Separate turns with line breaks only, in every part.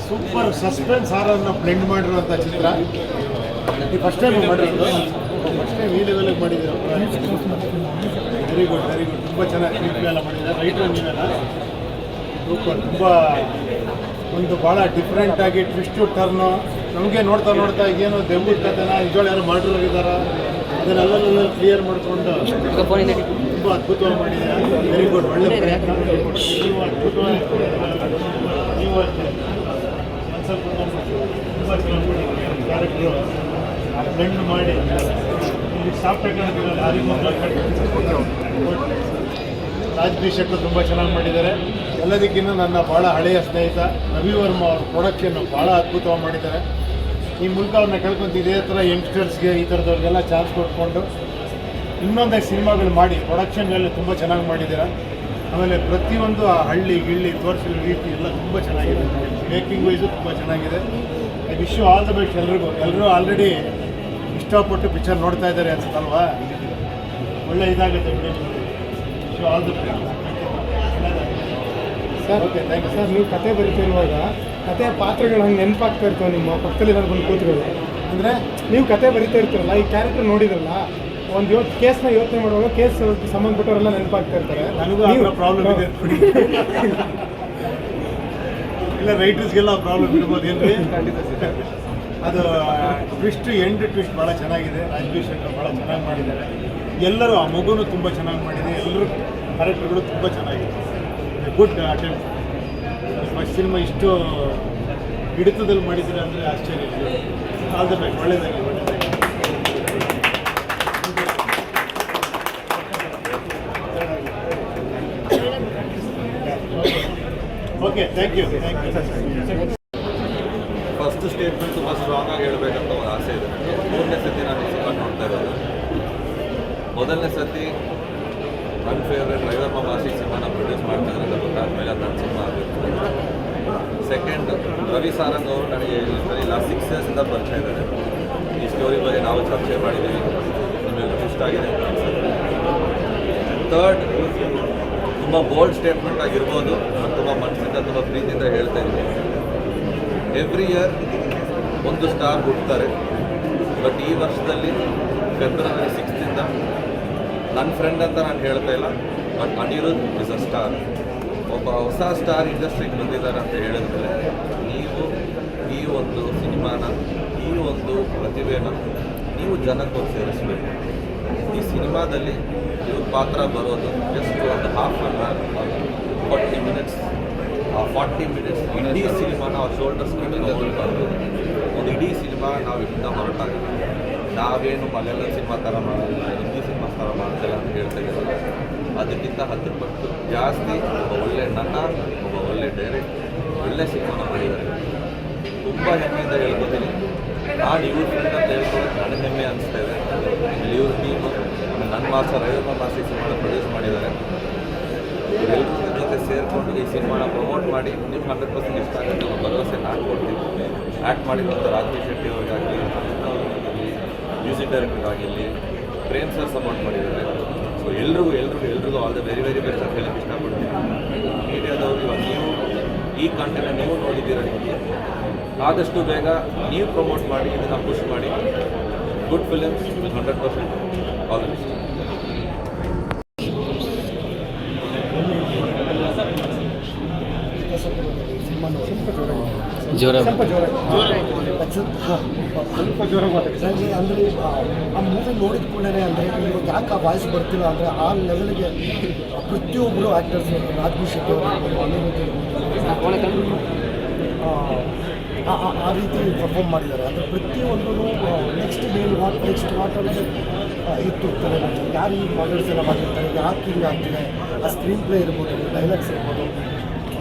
Super suspense ಹಾರನ್ನು blend ಮಾಡಿರುವಂಥ ಚಿತ್ರ. First time ಮಾಡಿರೋದು, first time ಈ ಲೆವೆಲಿಗೆ ಮಾಡಿದ್ದೀರ. Very good very good. ತುಂಬ ಚೆನ್ನಾಗಿ ಕ್ಲಿಪ್ ಎಲ್ಲ ಮಾಡಿದ್ದಾರೆ. ರೈಟರ್ ನೀವೆಲ್ಲ ಸೂಪರ್. ತುಂಬ ಒಂದು ಭಾಳ ಡಿಫ್ರೆಂಟಾಗಿ ಟ್ವಿಸ್ಟು ಟರ್ನು. ನಮಗೆ ನೋಡ್ತಾ ನೋಡ್ತಾ ಏನೋ ದೆವ್ವದ ಕಥೆನ ನಿಜವಾಗ್ಲೂ ಯಾರು ಮಾಡಿರೋರಿದ್ದಾರ ಅದನ್ನೆಲ್ಲ ಕ್ಲಿಯರ್ ಮಾಡಿಕೊಂಡು ತುಂಬ ಅದ್ಭುತವಾಗಿ ಮಾಡಿದ್ದಾರೆ. Very good. ಒಳ್ಳೆ ಪ್ರಯತ್ನ. ನೀವು ಅದ್ಭುತವಾಗಿ ನೀವು ಅಷ್ಟೇ ಒಂದು ಸ್ವಲ್ಪ ತುಂಬ ಚೆನ್ನಾಗಿ ಮಾಡಿದ್ದೀರಿ. ಕ್ಯಾರೆಕ್ಟ್ರು ಬ್ಲೆಂಡ್ ಮಾಡಿ ಇಲ್ಲಿ ಸಾಫ್ಟ್ ಆಗಿರೋದಿಲ್ಲ. ರಾಜ್ಬಿ ಶೆಟ್ಟರು ತುಂಬ ಚೆನ್ನಾಗಿ ಮಾಡಿದ್ದಾರೆ. ಎಲ್ಲದಕ್ಕಿಂತ ನನ್ನ ಭಾಳ ಹಳೆಯ ಸ್ನೇಹಿತ ರವಿ ವರ್ಮ ಅವ್ರ ಪ್ರೊಡಕ್ಷನ್ನು ಭಾಳ ಅದ್ಭುತವಾಗಿ ಮಾಡಿದ್ದಾರೆ. ಈ ಮೂಲಕ ಅವ್ರನ್ನ ಕೇಳ್ಕೊಂತ ಇದೇ ಥರ ಯಂಗ್ಸ್ಟರ್ಸ್ಗೆ ಈ ಥರದವ್ರಿಗೆಲ್ಲ ಚಾನ್ಸ್ ಕೊಟ್ಕೊಂಡು ಇನ್ನೊಂದು ಸಿನಿಮಾಗಳು ಮಾಡಿ ಪ್ರೊಡಕ್ಷನ್ಗೆಲ್ಲ ತುಂಬ ಚೆನ್ನಾಗಿ ಮಾಡಿದ್ದೀರಾ. ಆಮೇಲೆ ಪ್ರತಿಯೊಂದು ಆ ಹಳ್ಳಿ ಗಿಳ್ಳಿ ತೋರಿಸಿದ ರೀತಿ ಎಲ್ಲ ತುಂಬ ಚೆನ್ನಾಗಿದೆ. ಮೇಕಿಂಗ್ ವೈಸು ತುಂಬ ಚೆನ್ನಾಗಿದೆ. I wish you all the best ಎಲ್ರಿಗೂ. ಎಲ್ಲರೂ ಆಲ್ರೆಡಿ ಇಷ್ಟಪಟ್ಟು ಪಿಕ್ಚರ್ ನೋಡ್ತಾ ಇದ್ದಾರೆ ಅನ್ಸುತ್ತಲ್ವಾ? ಒಳ್ಳೆ ಇದಾಗುತ್ತೆ ಬಿಡಿ. Wish you all the best
sir. Okay, thank you sir. ನೀವು ಕತೆ ಬರೀತಿರುವಾಗ ಕತೆ ಪಾತ್ರಗಳು ಹಂಗೆ ನೆನಪಾಗ್ತಾ ಇರ್ತವೆ ನಿಮ್ಮ ಪಕ್ಕದಲ್ಲಿ ನಾನು ಬಂದು ಕೂತ್ಕೊಳ್ಳಿ. ಅಂದರೆ ನೀವು ಕತೆ ಬರೀತಾ ಇರ್ತೀರಲ್ಲ, ಈ ಕ್ಯಾರೆಕ್ಟರ್ ನೋಡಿದ್ರಲ್ಲ, ಒಂದು ಕೇಸ್ನ ಯೋಚನೆ ಮಾಡುವಾಗ ಕೇಸ್ ಸಂಬಂಧಪಟ್ಟವರೆಲ್ಲ ನೆನಪಾಗ್ತಾ ಇರ್ತಾರೆ.
ನನಗೂ ಪ್ರಾಬ್ಲಮ್ ಇದೆ. ಇಲ್ಲ ರೈಟರ್ಸ್ಗೆಲ್ಲ ಪ್ರಾಬ್ಲಮ್ ಇರ್ಬೋದು ಏನ್ರಿ? ಅದು ಟ್ವಿಸ್ಟ್ ಎಂಡ್ ಟ್ವಿಸ್ಟ್ ಭಾಳ ಚೆನ್ನಾಗಿದೆ. ರಾಜ್ಬಿ ಶೆಟ್ಟರ್ ಭಾಳ ಚೆನ್ನಾಗಿ ಮಾಡಿದ್ದಾರೆ. ಎಲ್ಲರೂ ಆ ಮಗುನೂ ತುಂಬ ಚೆನ್ನಾಗಿ ಮಾಡಿದೆ. ಎಲ್ಲರೂ ಕ್ಯಾರೆಕ್ಟರ್ಗಳು ತುಂಬ ಚೆನ್ನಾಗಿದೆ. Good attempt. ಫಸ್ಟ್ ಸಿನಿಮಾ ಇಷ್ಟು ಹಿಡಿತದಲ್ಲಿ ಮಾಡಿದ್ದೀರ ಅಂದರೆ ಆಶ್ಚರ್ಯ ಇದೆ. All the best. ಒಳ್ಳೆಯದಾಗಿ ಒಳ್ಳೆಯದಾಗಿ. Okay, thank you thank you.
First statement ತುಂಬ ಸ್ಟ್ರಾಂಗ್ ಆಗಿ ಹೇಳಬೇಕಂತ ಒಂದು ಆಸೆ ಇದೆ. ಮೂರನೇ ಸತಿ ನಾನು ಈ ಸಿನಿಮಾ ನೋಡ್ತಾ ಇರೋದು. ಮೊದಲನೇ ಸತಿ ನನ್ನ ಫೇವ್ರೇಟ್ ರೈವರ್ ಮಮಾಸಿ ಸಿನಿಮಾನ ಪ್ರೊಡ್ಯೂಸ್ ಮಾಡ್ತಾ ಇದ್ದಾರೆ ಅಂತ ಗೊತ್ತಾದ್ಮೇಲೆ ಅದು ನನ್ನ ಸಿನಿಮಾ ಆಗಿರ್ತದೆ. ಸೆಕೆಂಡ್, ರವಿ ಸಾರಂಗ್ ಅವರು ನನಗೆ ಲಾಸ್ಟ್ 6 ಇಯರ್ಸಿಂದ ಬರ್ತಾ ಇದ್ದಾರೆ. ಈ ಸ್ಟೋರಿ ಬಗ್ಗೆ ನಾವು ಚರ್ಚೆ ಮಾಡಿದ್ದೀವಿ, ನಿಮಗೆ ಇಷ್ಟ ಆಗಿದೆ ಅಂತ ಅನ್ಸುತ್ತೆ. ಥರ್ಡ್, ತುಂಬ ಬೋಲ್ಡ್ ಸ್ಟೇಟ್ಮೆಂಟ್ ಆಗಿರ್ಬೋದು, ತುಂಬ ಮನಸ್ಸಿಂದ ತುಂಬ ಪ್ರೀತಿಯಿಂದ ಹೇಳ್ತಾ ಇದ್ದೀನಿ. ಎವ್ರಿ ಇಯರ್ ಒಂದು ಸ್ಟಾರ್ ಹುಡ್ತಾರೆ. ಬಟ್ ಈ ವರ್ಷದಲ್ಲಿ ಫೆಬ್ರವರಿ 6th ನನ್ನ ಫ್ರೆಂಡ್ ಅಂತ ನಾನು ಹೇಳ್ತಾ ಇಲ್ಲ, but Anirudh is a star. ಒಬ್ಬ ಹೊಸ ಸ್ಟಾರ್ ಇಂಡಸ್ಟ್ರಿಗೆ ಬಂದಿದ್ದಾರೆ ಅಂತ ಹೇಳಿದ್ಮೇಲೆ ನೀವು ಈ ಒಂದು ಸಿನಿಮಾನ, ಈ ಒಂದು ಪ್ರತಿಭೆನ ನೀವು ಜನಕ್ಕೆ ಸೇರಿಸಬೇಕು. ಈ ಸಿನಿಮಾದಲ್ಲಿ ಇವ್ರ ಪಾತ್ರ ಬರೋದು ಜಸ್ಟ್ ಒಂದು ಹಾಫ್ ಅನ್ ಅವರ್ 40 ಮಿನಿಟ್ಸ್. ಆ 40 ಮಿನಿಟ್ಸ್ ಇಡೀ ಸಿನಿಮಾನ ಅವ್ರ ಶೋಲ್ಡರ್ಸ್ ಮೇಲೆ ತಗೊಳ್ಬಾರ್ದು. ಒಂದು ಇಡೀ ಸಿನಿಮಾ ನಾವು ಇಲ್ಲಿಂದ ಹೊರಟಾಗಿದೆ. ನಾವೇನು ಮಲಯಾಳಂ ಸಿನಿಮಾ ಥರ ಮಾಡಲ್ಲ, ಹಿಂದಿ ಸಿನಿಮಾ ಥರ ಮಾಡ್ತಿಲ್ಲ ಅಂತ ಹೇಳ್ತಾ ಇದ್ದೀವಲ್ಲ, ಅದಕ್ಕಿಂತ 10 ಪಟ್ಟು ಜಾಸ್ತಿ ಒಬ್ಬ ಒಳ್ಳೆ ನಟ, ಒಬ್ಬ ಒಳ್ಳೆ ಡೈರೆಕ್ಟ್, ಒಳ್ಳೆ ಸಿನಿಮಾನ ಮಾಡಿದ್ದಾರೆ. ತುಂಬ ಹೆಮ್ಮೆಯಿಂದ ಹೇಳ್ಕೊತೀನಿ. ನಾನು ಇವ್ರ ಫ್ರೆಂಡ್ ಅಂತ ಹೇಳ್ಕೊಳ್ಳೋದು ನನಗೆ ಹೆಮ್ಮೆ ಅನಿಸ್ತಾ ಇದೆ. ಇಲ್ಲಿ ಇವ್ರ ಟೀಮು ನನ್ನ ರೈವರ್ ಮಮಾಸಿ ಸಿನಿಮಾನ ಪ್ರೊಡ್ಯೂಸ್ ಮಾಡಿದ್ದಾರೆ. ಎಲ್ಲರ ಜೊತೆ ಸೇರಿಕೊಂಡು ಈ ಸಿನಿಮಾನ ಪ್ರಮೋಟ್ ಮಾಡಿ ನಿಮ್ಗೆ 100% ಇಷ್ಟ ಆಗುತ್ತೆ ಅನ್ನೋ ಭರವಸೆ ನಾನು ಕೊಡ್ತೀನಿ. ಆ್ಯಕ್ಟ್ ಮಾಡಿರುವಂಥ ರಾಜ್ಬಿ ಶೆಟ್ಟಿ ಅವ್ರಿಗಾಗಲಿ, ಮ್ಯೂಸಿಕ್ ಡೈರೆಕ್ಟರ್ಗಾಗಿರಲಿ, ಪ್ರೇಮ್ ಸರ್ ಸಪೋರ್ಟ್ ಮಾಡಿದ್ದಾರೆ. ಸೊ ಎಲ್ರಿಗೂ all the very very best ಅಂತ ಹೇಳಕ್ಕೆ ಇಷ್ಟಪಡ್ತೀನಿ. ಮೀಡಿಯಾದವರು ಇವಾಗ ನೀವು ಈ ಕಂಟೆಂಟ್ ನೀವು ನೋಡಿದ್ದೀರ, ನಿಮಗೆ ಆದಷ್ಟು ಬೇಗ ನೀವು ಪ್ರಮೋಟ್ ಮಾಡಿ, ಇದನ್ನು ಪುಷ್ ಮಾಡಿ. Good films 100% all the best.
ಸ್ವಲ್ಪ ಜೋರಾಗಿ ಮಾತಾಡಿ. ಅಂದರೆ ಆ ಮೂವಿ ನೋಡಿದ ಕೂಡಲೇ ಅಂದರೆ ಇವಾಗ ಯಾಕೆ ಆ ವಾಯ್ಸ್ ಬರ್ತಿಲ್ಲ ಅಂದರೆ ಆ ಲೆವೆಲ್ಗೆ ಪ್ರತಿಯೊಬ್ಬರು ಆ್ಯಕ್ಟರ್ಸ್, ರಾಜ್ಬಿ ಶೆಟ್ಟಿ ಅವರು ಆ ರೀತಿ ಪರ್ಫಾರ್ಮ್ ಮಾಡಿದ್ದಾರೆ. ಅಂದರೆ ಪ್ರತಿಯೊಂದು ನೆಕ್ಸ್ಟ್ ವಾಟ್ ಅಂದರೆ ಇತ್ತು ಯಾರು ಈ ಮಾಡೆಲ್ಸ್ ಎಲ್ಲ ಮಾಡಿರ್ತಾರೆ, ಯಾಕೆ ಹಿಂಗೆ ಆಗ್ತಿದೆ, ಆ ಸ್ಕ್ರೀನ್ ಪ್ಲೇ ಇರ್ಬೋದು, ಡೈಲಾಗ್ಸ್ ಇರ್ಬೋದು,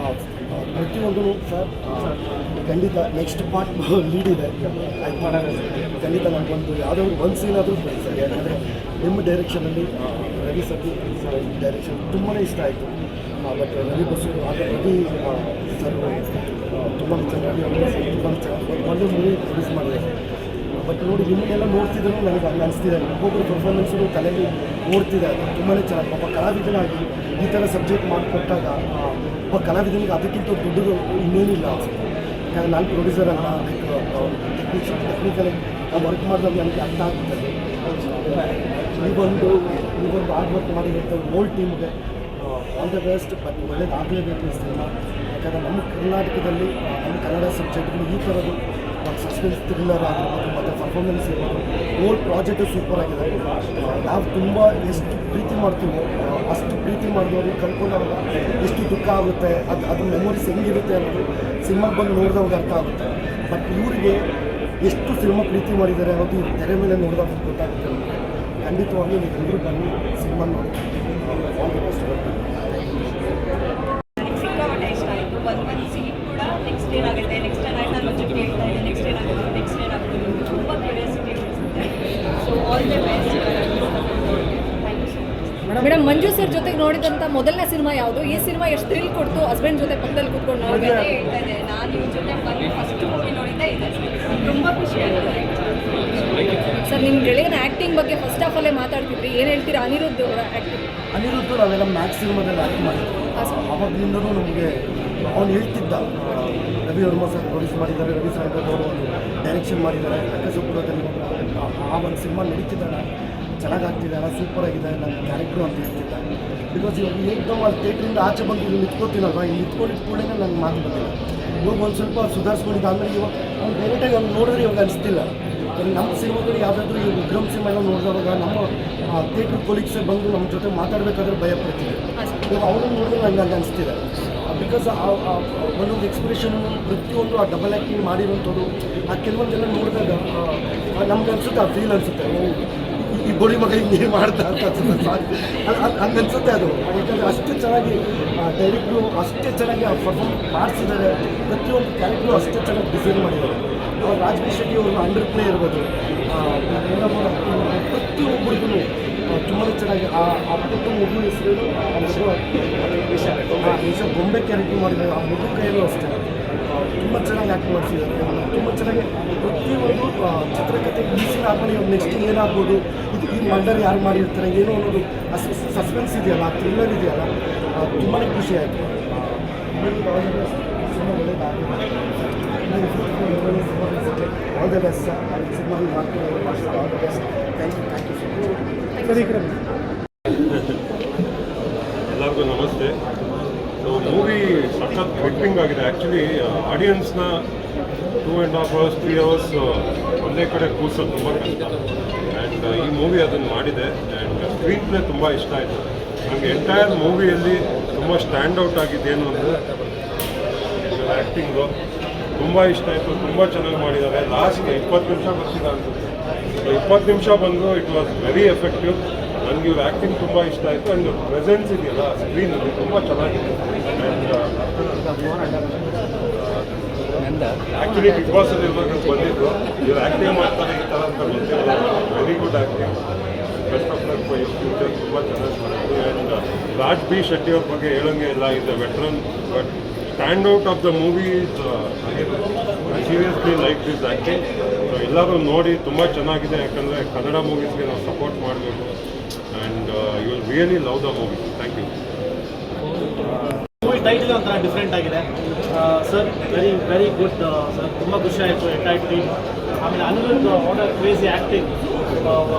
ಪ್ರತಿಯೊಂದು ಸರ್ ಖಂಡಿತ ನೆಕ್ಸ್ಟ್ ಪಾರ್ಟ್ ಲೀಡ್ ಇದೆ. ಖಂಡಿತ ನನಗೊಂದು ಯಾವುದೋ ಒಂದು ಸೀನ್ ಆದರೂ ಸರ್. ಯಾಕಂದರೆ ನಿಮ್ಮ ಡೈರೆಕ್ಷನಲ್ಲಿ ರವಿ ಸತಿ ಸರ್ ಡೈರೆಕ್ಷನ್ ತುಂಬಾ ಇಷ್ಟ ಆಯಿತು. But Ravi bus Ravi sir ತುಂಬ ಚೆನ್ನಾಗಿ ಒಳ್ಳೆ ಮೂವಿ ಪ್ರೊಡ್ಯೂಸ್ ಮಾಡಿದೆ. ಬಟ್ ನೋಡಿ ನಿಮ್ಮನ್ನೆಲ್ಲ ನೋಡ್ತಿದ್ರು ನನಗೆ ಹಂಗೆ ಅನಿಸ್ತಿದೆ. ಒಬ್ಬೊಬ್ಬರು ಪರ್ಫಾರ್ಮೆನ್ಸು ತಲೆಯಲ್ಲಿ ಓಡ್ತಿದೆ. ಅದು ತುಂಬಾ ಚೆನ್ನಾಗಿ ಪಾಪ ಕಲಾವಿದನಾಗಿ ಈ ಥರ ಸಬ್ಜೆಕ್ಟ್ ಮಾಡಿಕೊಟ್ಟಾಗ ಒಬ್ಬ ಕಲಾವಿದನಿಗೆ ಅದಕ್ಕಿಂತ ದೊಡ್ಡದು ಇನ್ನೇನಿಲ್ಲ ಅನಿಸುತ್ತೆ. ಯಾಕಂದರೆ ನಾನು ಪ್ರೊಡ್ಯೂಸರ್ ಅಲ್ಲ, ಟೆಕ್ನಿಕಲಿ ನಾವು ವರ್ಕ್ ಮಾಡಿದಾಗ ನನಗೆ ಅರ್ಥ ಆಗ್ತದೆ. ಈ ಒಂದು ಹಾರ್ಡ್ ವರ್ಕ್ ಮಾಡಿರುತ್ತೆ ಓಲ್ಡ್ ಟೀಮ್ಗೆ ಆಲ್ ದ ಬೆಸ್ಟ್. ಬಟ್ ಒಳ್ಳೇದಾಗಲೇಬೇಕು ಈ ಸಿನಿಮಾ. ಯಾಕಂದರೆ ನಮ್ಮ ಕರ್ನಾಟಕದಲ್ಲಿ ನಮ್ಮ ಕನ್ನಡ ಸಬ್ಜೆಕ್ಟ್ಗಳು ಈ ಥರದ್ದು ಸಸ್ಪೆನ್ಸ್ ಥ್ರಿಲ್ಲರ್ ಆಗಿರ್ಬೋದು ಮತ್ತು ಪರ್ಫಾರ್ಮೆನ್ಸ್ ಇರ್ಬೋದು ಓಲ್ಡ್ ಪ್ರಾಜೆಕ್ಟು ಸೂಪರ್ ಆಗಿದೆ. ನಾವು ತುಂಬ ಎಷ್ಟು ಪ್ರೀತಿ ಮಾಡ್ತೀವೋ ಅಷ್ಟು ಪ್ರೀತಿ ಮಾಡಿದವರು ಕಲ್ಕೊಂಡಾಗ ಎಷ್ಟು ದುಃಖ ಆಗುತ್ತೆ, ಅದು ಮೆಮೊರೀಸ್ ಹೆಂಗಿರುತ್ತೆ ಅನ್ನೋದು ಸಿನಿಮಾಗೆ ಬಂದು ನೋಡಿದವಾಗ ಅರ್ಥ ಆಗುತ್ತೆ. ಬಟ್ ಇವರಿಗೆ ಎಷ್ಟು ಸಿನಿಮಾ ಪ್ರೀತಿ ಮಾಡಿದ್ದಾರೆ ಅನ್ನೋದು ಈ ತೆರೆ ಮೇಲೆ ನೋಡಿದಾಗ ಗೊತ್ತಾಗುತ್ತೆ. ನಮಗೆ ಖಂಡಿತವಾಗ್ಲೂ ನೀವೆಲ್ಲರೂ ಬನ್ನಿ ಸಿನಿಮಾ ನೋಡಿ. All the best.
ಸಿಕ್ಕಾಪಟ್ಟೆ ಇಷ್ಟ ಆಯಿತು. ಒಂದು ಸೀನ್ ಕೂಡ ನೆಕ್ಸ್ಟ್ ಏನಾಗುತ್ತೆ, ನೆಕ್ಸ್ಟ್ ಏನಾಗುತ್ತೆ ನಾನು ಜೊತೆ ಹೇಳ್ತಾ ಇದ್ದೆ, ನೆಕ್ಸ್ಟ್ ಏನಾಗುತ್ತೆ, ನೆಕ್ಸ್ಟ್ ಏನಾಗುತ್ತೆ ತುಂಬ ಕ್ಯೂರಿಯಾಸಿಟಿ ಇರುತ್ತೆ. So all the best. Thank you so much.
Madam, Manju sir ಜೊತೆಗೆ ನೋಡಿದಂಥ ಮೊದಲನೇ ಸಿನಿಮಾ ಯಾವುದು? ಈ ಸಿನಿಮಾ ಎಷ್ಟು ಥ್ರಿಲ್ ಕೊಡ್ತು? ಹಸ್ಬೆಂಡ್ ಜೊತೆ ಪಕ್ಕದಲ್ಲಿ ಕೂತ್ಕೊಂಡು ನೋಡಿ
ಅದೇ ಹೇಳ್ತಾ ಇದ್ದೆ, ನಾನು ಇವ್ರ ಜೊತೆ ಬಂದು ಫಸ್ಟ್ ಮೂವಿ ನೋಡಿದ್ದೆ ಇದೆ. ತುಂಬ ಖುಷಿ ಆಗುತ್ತೆ.
ಸರ್, ನಿಮ್ಮ ಗೆಳೆಯನ ಆ್ಯಕ್ಟಿಂಗ್ ಬಗ್ಗೆ ಫಸ್ಟ್ ಆಫ್ ಅಲ್ಲೇ ಮಾತಾಡ್ತಿದ್ರಿ, ಏನು ಹೇಳ್ತೀರಾ ಅನಿರುದ್ಧ್ ಅವರ ಆ್ಯಕ್ಟಿಂಗ್?
ಅನಿರುದ್ಧು ನಾವೆಲ್ಲ ಮ್ಯಾಕ್ಸ್ ಸಿನಿಮಾದಲ್ಲಿ ಆ್ಯಕ್ಟ್ ಮಾಡಿದ್ವಿ. ಅವಾಗಲಿಂದಲೂ ನಮಗೆ ಅವ್ನು ಹೇಳ್ತಿದ್ದ, ರವಿ ವರ್ಮ ಸರ್ ಪ್ರೊಡ್ಯೂಸ್ ಮಾಡಿದ್ದಾರೆ, ರವಿ ಸಾಹೇಬ್ ಅವರು ಒಂದು ಡೈರೆಕ್ಷನ್ ಮಾಡಿದ್ದಾರೆ, ಲಕ್ಕಸಪುರದಲ್ಲಿ ಆ ಒಂದು ಸಿನಿಮಾ ನಡೀತಿದ್ದಾನೆ, ಚೆನ್ನಾಗಾಗ್ತಿದೆ, ಸೂಪರ್ ಆಗಿದೆ ನನ್ನ ಕ್ಯಾರೆಕ್ಟ್ರು ಅಂತ ಹೇಳ್ತಿದ್ದ. ಬಿಕಾಸ್ ಇವಾಗ ಏಕದಮ್ ಅಲ್ಲಿ ಥಿಯೇಟ್ರಿಂದ ಆಚೆ ಬಂದು ಇಲ್ಲಿ ನಿಂತ್ಕೋತೀನಲ್ವ, ಇಲ್ಲಿ ನಿಂತ್ಕೊಂಡಿದ್ದು ಕೂಡ ನನಗೆ ಮಾತು ಬಂದಿಲ್ಲ. ಇವಾಗ ಒಂದು ಸ್ವಲ್ಪ ಸುಧಾರಿಸ್ಕೊಂಡಿದ್ದ. ಆಮೇಲೆ ಇವಾಗ ಅವ್ನು ಡೈರೆಕ್ಟಾಗಿ ಅವ್ನು ನೋಡಿದ್ರೆ ಇವಾಗ ಅನಿಸ್ತಿಲ್ಲ. ನಮ್ಮ ಸಿನಿಮಾಗಳು ಯಾವುದಾದ್ರೂ ಈ ವಿಕ್ರಮ್ ಸಿನಿಮಾ ಎಲ್ಲ ನೋಡಿದವಾಗ ನಮ್ಮ ಥಿಯೇಟ್ರ್ ಕೊಲೀಗ್ಸೇ ಬಂದು ನಮ್ಮ ಜೊತೆ ಮಾತಾಡಬೇಕಾದ್ರೆ ಭಯ ಪಡ್ತಿದೆ. ಇವಾಗ ಅವನನ್ನು ನೋಡಿದ್ರೆ ನನಗೆ ಅನಿಸ್ತಿದೆ. ಬಿಕಾಸ್ ಒಂದೊಂದು ಎಕ್ಸ್ಪ್ರೆಷನ್ ಪ್ರತಿಯೊಂದು ಆ ಡಬಲ್ ಆ್ಯಕ್ಟಿಂಗ್ ಮಾಡಿರೋಂಥದ್ದು ಆ ಕೆಲವೊಂದೆಲ್ಲ ನೋಡಿದಾಗ ನಮ್ಗೆ ಅನಿಸುತ್ತೆ, ಆ ಫೀಲ್ ಅನಿಸುತ್ತೆ, ಈ ಬೋಳಿ ಮಗ ಹಿಂಗೆ ಮಾಡ್ತಾ ಅಂತ ಅನ್ಸುತ್ತೆ. ಹಂಗೆ ಅನಿಸುತ್ತೆ ಅದು. ಯಾಕಂದರೆ ಅಷ್ಟು ಚೆನ್ನಾಗಿ ಡೈರೆಕ್ಟ್ರು ಅಷ್ಟೇ ಚೆನ್ನಾಗಿ ಪರ್ಫಾರ್ಮ್ ಮಾಡಿಸಿದ್ದಾರೆ. ಪ್ರತಿಯೊಂದು ಕ್ಯಾರೆಕ್ಟ್ರು ಅಷ್ಟೇ ಚೆನ್ನಾಗಿ ಡಿಸೈನ್ ಮಾಡಿದ್ದಾರೆ. ರಾಜ್ ಶೆಟ್ಟಿ ಅವ್ರನ್ನ ಅಂಡರ್ ಪ್ಲೇ ಇರ್ಬೋದು, ಪ್ರತಿಯೊಬ್ಬರಿಗೂ ತುಂಬಾ ಚೆನ್ನಾಗಿ ಆ ಪುಟ್ಟ ಮಗು ಹೆಸರು ಈಶ ಗೊಂಬೆ ಕ್ಯಾರೆಕ್ಟರ್ ಮಾಡಿದ್ದಾರೆ. ಆ ಮಗು ಕೈಯಲ್ಲೂ ಅಷ್ಟೇ ತುಂಬ ಚೆನ್ನಾಗಿ ಆ್ಯಕ್ಟ್ ಮಾಡಿಸಿದ್ದಾರೆ. ತುಂಬ ಚೆನ್ನಾಗಿ ಪ್ರತಿಯೊಂದು ಚಿತ್ರಕಥೆ ಈಸಿನ ಆದ್ಮೇಲೆ ನೆಕ್ಸ್ಟ್ ಏನಾಗ್ಬೋದು, ಇದು ಈ ಮರ್ಡರ್ ಯಾರು ಮಾಡಿರ್ತಾರೆ ಏನೋ ಅನ್ನೋದು ಆ ಸಸ್ಪೆನ್ಸ್ ಇದೆಯಲ್ಲ, ಆ ಥ್ರಿಲ್ಲರ್ ಇದೆಯಲ್ಲ, ತುಂಬಾ ಖುಷಿ ಆಯಿತು. All the best sir. Cinema ಮಾಡ್ಕೊಂಡು all the best. Thank you so much.
ಎಲ್ಲರಿಗೂ ನಮಸ್ತೆ. ಸೊ ಮೂವಿ ಸಖತ್ ಗ್ರಿಪ್ಪಿಂಗ್ ಆಗಿದೆ. ಆ್ಯಕ್ಚುಲಿ ಆಡಿಯನ್ಸ್ನ 2.5 hours 3 hours ಒಂದೇ ಕಡೆ ಕೂರ್ಸೋದು ತುಂಬ ಕಷ್ಟ. ಆ್ಯಂಡ್ ಈ ಮೂವಿ ಅದನ್ನು ಮಾಡಿದೆ. ಆ್ಯಂಡ್ ಸ್ಕ್ರೀನ್ ಪ್ಲೇ ತುಂಬ ಇಷ್ಟ ಆಯಿತು ನನಗೆ. ಎಂಟೈರ್ ಮೂವಿಯಲ್ಲಿ ತುಂಬ ಸ್ಟ್ಯಾಂಡ್ ಔಟ್ ಆಗಿದ್ದೇನು ಅಂದರೆ ಆ್ಯಕ್ಟಿಂಗು ತುಂಬ ಇಷ್ಟ ಆಯಿತು. ತುಂಬ ಚೆನ್ನಾಗಿ ಮಾಡಿದ್ದಾರೆ. ಲಾಸ್ಟ್ 20 ನಿಮಿಷ ಬರ್ತಿಲ್ಲ ಅನ್ಸುತ್ತೆ. 20 ನಿಮಿಷ ಬಂದು ಇಟ್ ವಾಸ್ ವೆರಿ ಎಫೆಕ್ಟಿವ್. ನನಗೆ ಇವ್ರ ಆ್ಯಕ್ಟಿಂಗ್ ತುಂಬ ಇಷ್ಟ ಆಯಿತು. ಆ್ಯಂಡ್ ಪ್ರೆಸೆನ್ಸ್ ಇದೆಯಲ್ಲ ಸ್ಕ್ರೀನಲ್ಲಿ ತುಂಬ ಚೆನ್ನಾಗಿದೆ. ಆ್ಯಂಡ್ ಆ್ಯಕ್ಚುಲಿ ಬಿಗ್ ಬಾಸಲ್ಲಿ ಇವಾಗ ಬಂದಿದ್ದು ಇವ್ರು ಆ್ಯಕ್ಟಿಂಗ್ ಮಾಡ್ತಾರೆ ಈ ಥರ ಅಂತ ಗೊತ್ತಿಲ್ಲ. Very good acting. Best of luck for your future. ತುಂಬ ಚೆನ್ನಾಗಿ ಮಾಡಿದ್ರು. ಆ್ಯಂಡ್ ರಾಜ್ ಬಿ ಶೆಟ್ಟಿ ಅವ್ರ ಬಗ್ಗೆ ಹೇಳೋಂಗೆ ಇಲ್ಲ, is a veteran. But stand out of the movie is seriously like this acting. So ಎಲ್ಲರೂ ನೋಡಿ ತುಂಬ ಚೆನ್ನಾಗಿದೆ. ಯಾಕಂದರೆ ಕನ್ನಡ ಮೂವೀಸ್ಗೆ ನಾವು ಸಪೋರ್ಟ್ ಮಾಡಬೇಕು. And you will really love the movie. Thank you.
Movie title ಒಂಥರ ಡಿಫ್ರೆಂಟ್ ಆಗಿದೆ ಸರ್. Very good sir. ತುಂಬ ಖುಷಿ ಆಯಿತು ಎಂಟೈರ್ ಟೀಮ್. ಆಮೇಲೆ Anirudh what a crazy acting,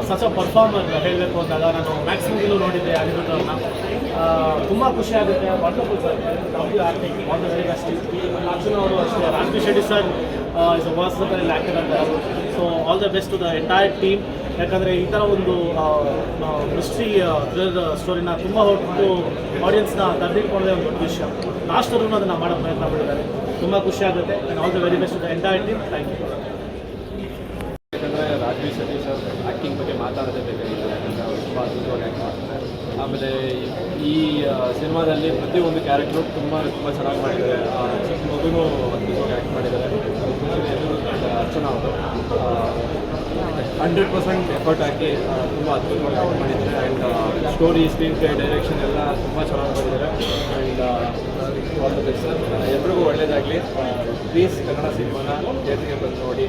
such a performer ಹೇಳಬೇಕು ಅಂದಾಗ ನಾನು ಮ್ಯಾಕ್ಸ್ ಮೂವಿಲೂ ನೋಡಿದ್ದೆ ಅನಿರುದ್ಧ್ ಅವ್ರನ್ನ. ತುಂಬ ಖುಷಿ ಆಗುತ್ತೆ. Wonderful sir. Love you acting. All the very best. Arjun ಅವರು ಅಷ್ಟೇ. Raj Shetty sir is a versatile actor ಅಂತ. So all the best to the entire team. ಯಾಕಂದರೆ ಈ ಥರ ಒಂದು ಮಿಸ್ಟ್ರಿ ಥ್ರಿಲ್ಲರ್ ಸ್ಟೋರಿನ ತುಂಬ ಹೊತ್ತು ಆಡಿಯನ್ಸ್ನ ತಡೆದುಕೊಳ್ಳೋದೇ ಒಂದು ದೊಡ್ಡ ವಿಷಯ. ಲಾಸ್ಟ್ವರೆಗೂ ಅದನ್ನು ಮಾಡೋ ಪ್ರಯತ್ನ ಮಾಡಿದ್ದಾರೆ. ತುಂಬ ಖುಷಿ ಆಗುತ್ತೆ. And all the very best to the entire team. Thank you.
ಯಾಕಂದರೆ ರಾಜ್ವಿ ಶೆಟ್ಟಿ ಸರ್ ಆ್ಯಕ್ಟಿಂಗ್ ಬಗ್ಗೆ ಮಾತಾಡೋದೇ ಬೇಕಾಗಿತ್ತು. ಯಾಕಂದರೆ ಅವರು ತುಂಬ ಅದ್ಭುತವಾಗಿ ಆ್ಯಕ್ಟ್ ಮಾಡ್ತಾರೆ. ಆಮೇಲೆ ಈ ಸಿನಿಮಾದಲ್ಲಿ ಪ್ರತಿಯೊಂದು ಕ್ಯಾರೆಕ್ಟ್ರು ತುಂಬ ಚೆನ್ನಾಗಿ ಮಾಡಿದ್ದಾರೆ. ಚಿಕ್ಕ ಮಗುನೂ ಅದ್ಭುತವಾಗಿ ಆ್ಯಕ್ಟ್ ಮಾಡಿದ್ದಾರೆ. ಅರ್ಚನಾ ಅವರು 100% ಎಫರ್ಟ್ ಹಾಕಿ ತುಂಬ ಅದ್ಭುತವಾಗಿ ಆ್ಯಕ್ಟ್ ಮಾಡಿದ್ದಾರೆ. And story, screen play, direction ಎಲ್ಲ ತುಂಬ ಚೆನ್ನಾಗಿ ಮಾಡಿದ್ದಾರೆ. And all the best sir. ಎಲ್ರಿಗೂ ಒಳ್ಳೆಯದಾಗಲಿ. ಪ್ಲೀಸ್ ಕನ್ನಡ ಸಿನಿಮಾನ ಥಿಯೇಟ್ರಿಗೆ ಬಂದು ನೋಡಿ.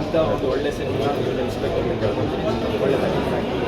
ಇಂಥ ಒಂದು ಒಳ್ಳೆಯ ಸಿನಿಮಾನ ನೀವು ನೆಲೆಸಬೇಕು ಅಂತ ಕೇಳ್ತೀನಿ. ಒಳ್ಳೆಯದಾಗಲಿ. Thank you.